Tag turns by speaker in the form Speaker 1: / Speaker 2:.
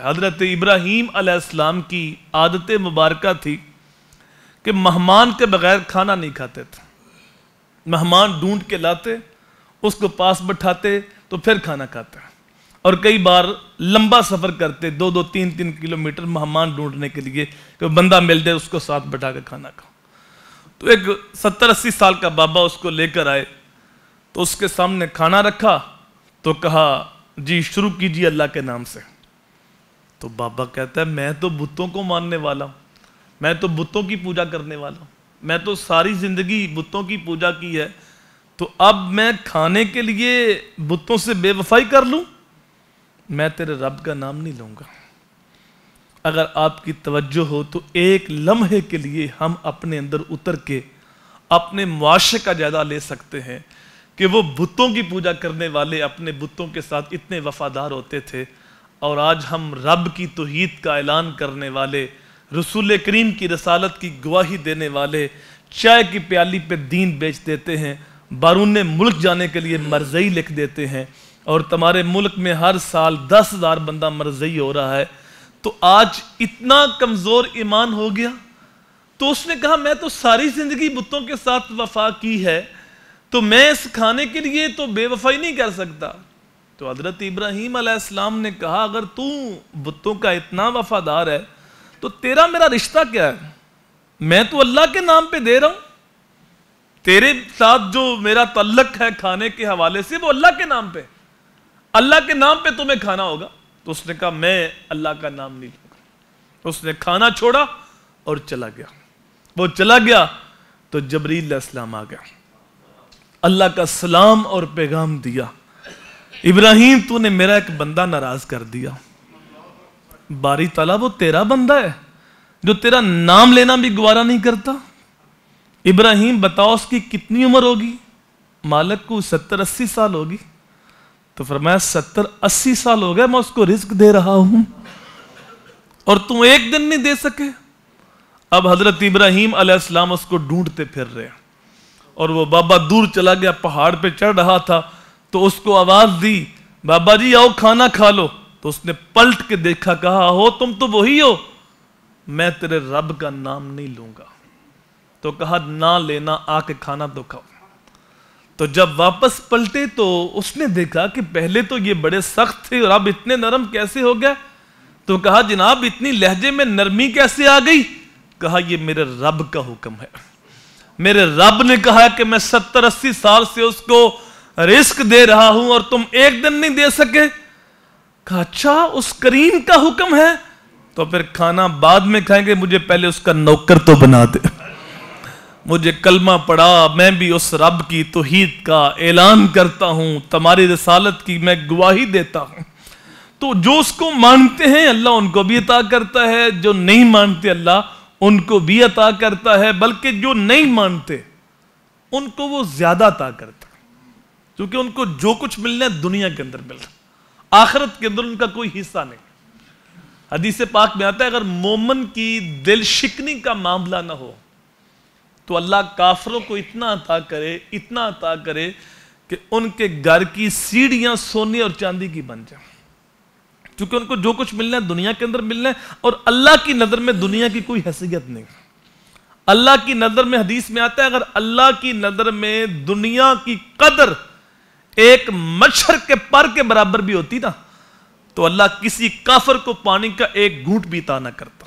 Speaker 1: حضرت ابراہیم علیہ السلام کی عادت مبارکہ تھی کہ مہمان کے بغیر کھانا نہیں کھاتے تھے. مہمان ڈھونڈ کے لاتے، اس کو پاس بٹھاتے تو پھر کھانا کھاتے. اور کئی بار لمبا سفر کرتے، 2-2 3-3 کلومیٹر مہمان ڈھونڈنے کے لیے کہ بندہ مل جائے اس کو ساتھ بٹھا کے کھانا کھاؤ. تو ایک 70-80 سال کا بابا اس کو لے کر آئے تو اس کے سامنے کھانا رکھا تو کہا جی شروع کیجیے اللہ کے نام سے. تو بابا کہتا ہے میں تو بتوں کو ماننے والا ہوں، میں تو بتوں کی پوجا کرنے والا ہوں، میں تو ساری زندگی بتوں کی پوجا کی ہے، تو اب میں کھانے کے لیے بتوں سے بے وفائی کر لوں؟ میں تیرے رب کا نام نہیں لوں گا. اگر آپ کی توجہ ہو تو ایک لمحے کے لیے ہم اپنے اندر اتر کے اپنے معاشرے کا جائزہ لے سکتے ہیں کہ وہ بتوں کی پوجا کرنے والے اپنے بتوں کے ساتھ اتنے وفادار ہوتے تھے، اور آج ہم رب کی توحید کا اعلان کرنے والے، رسول کریم کی رسالت کی گواہی دینے والے، چائے کی پیالی پہ دین بیچ دیتے ہیں، بیرون ملک جانے کے لیے مرضی لکھ دیتے ہیں، اور تمہارے ملک میں ہر سال 10,000 بندہ مرضی ہو رہا ہے. تو آج اتنا کمزور ایمان ہو گیا. تو اس نے کہا میں تو ساری زندگی بتوں کے ساتھ وفا کی ہے، تو میں اس کھانے کے لیے تو بے وفائی نہیں کر سکتا. تو حضرت ابراہیم علیہ السلام نے کہا اگر تو بتوں کا اتنا وفادار ہے تو تیرا میرا رشتہ کیا ہے؟ میں تو اللہ کے نام پہ دے رہا ہوں، تیرے ساتھ جو میرا تعلق ہے کھانے کے حوالے سے وہ اللہ کے نام پہ، اللہ کے نام پہ تمہیں کھانا ہوگا. تو اس نے کہا میں اللہ کا نام نہیں لوں گا. اس نے کھانا چھوڑا اور چلا گیا. وہ چلا گیا تو جبریل علیہ السلام آ گیا، اللہ کا سلام اور پیغام دیا، ابراہیم تو نے میرا ایک بندہ ناراض کر دیا. باری تعالیٰ وہ تیرا بندہ ہے جو تیرا نام لینا بھی گوارا نہیں کرتا. ابراہیم بتاؤ اس کی کتنی عمر ہوگی؟ مالک کو 70-80 سال ہوگی. تو فرمایا 70-80 سال ہو گئے میں اس کو رزق دے رہا ہوں اور تم ایک دن نہیں دے سکے. اب حضرت ابراہیم علیہ السلام اس کو ڈھونڈتے پھر رہے، اور وہ بابا دور چلا گیا، پہاڑ پہ چڑھ رہا تھا. تو اس کو آواز دی بابا جی آؤ کھانا کھا لو. تو اس نے پلٹ کے دیکھا، کہا ہو تم تو وہی ہو، میں تیرے رب کا نام نہیں لوں گا. تو کہا نہ لینا، آ کے کھانا تو کھاؤ. تو جب واپس پلٹے تو اس نے دیکھا کہ پہلے تو یہ بڑے سخت تھے اور اب اتنے نرم کیسے ہو گئے. تو کہا جناب اتنی لہجے میں نرمی کیسے آ گئی؟ کہا یہ میرے رب کا حکم ہے، میرے رب نے کہا کہ میں 70-80 سال سے اس کو رزق دے رہا ہوں اور تم ایک دن نہیں دے سکے. کہا اچھا اس کریم کا حکم ہے تو پھر کھانا بعد میں کھائیں گے، مجھے پہلے اس کا نوکر تو بنا دے. مجھے کلمہ پڑھا، میں بھی اس رب کی توحید کا اعلان کرتا ہوں، تمہاری رسالت کی میں گواہی دیتا ہوں. تو جو اس کو مانتے ہیں اللہ ان کو بھی عطا کرتا ہے، جو نہیں مانتے اللہ ان کو بھی عطا کرتا ہے، بلکہ جو نہیں مانتے ان کو وہ زیادہ عطا کرتا ہے، کیونکہ ان کو جو کچھ ملنا ہے دنیا کے اندر مل رہا، آخرت کے اندر ان کا کوئی حصہ نہیں. حدیث پاک میں آتا ہے اگر مومن کی دل شکنی کا معاملہ نہ ہو تو اللہ کافروں کو اتنا عطا کرے کہ ان کے گھر کی سیڑھیاں سونے اور چاندی کی بن جائیں، کیونکہ ان کو جو کچھ ملنا ہے دنیا کے اندر ملنا ہے، اور اللہ کی نظر میں دنیا کی کوئی حیثیت نہیں. اللہ کی نظر میں حدیث میں آتا ہے اگر اللہ کی نظر میں دنیا کی قدر ایک مچھر کے پر کے برابر بھی ہوتی نا تو اللہ کسی کافر کو پانی کا ایک گھونٹ بھی عطا نہ کرتا.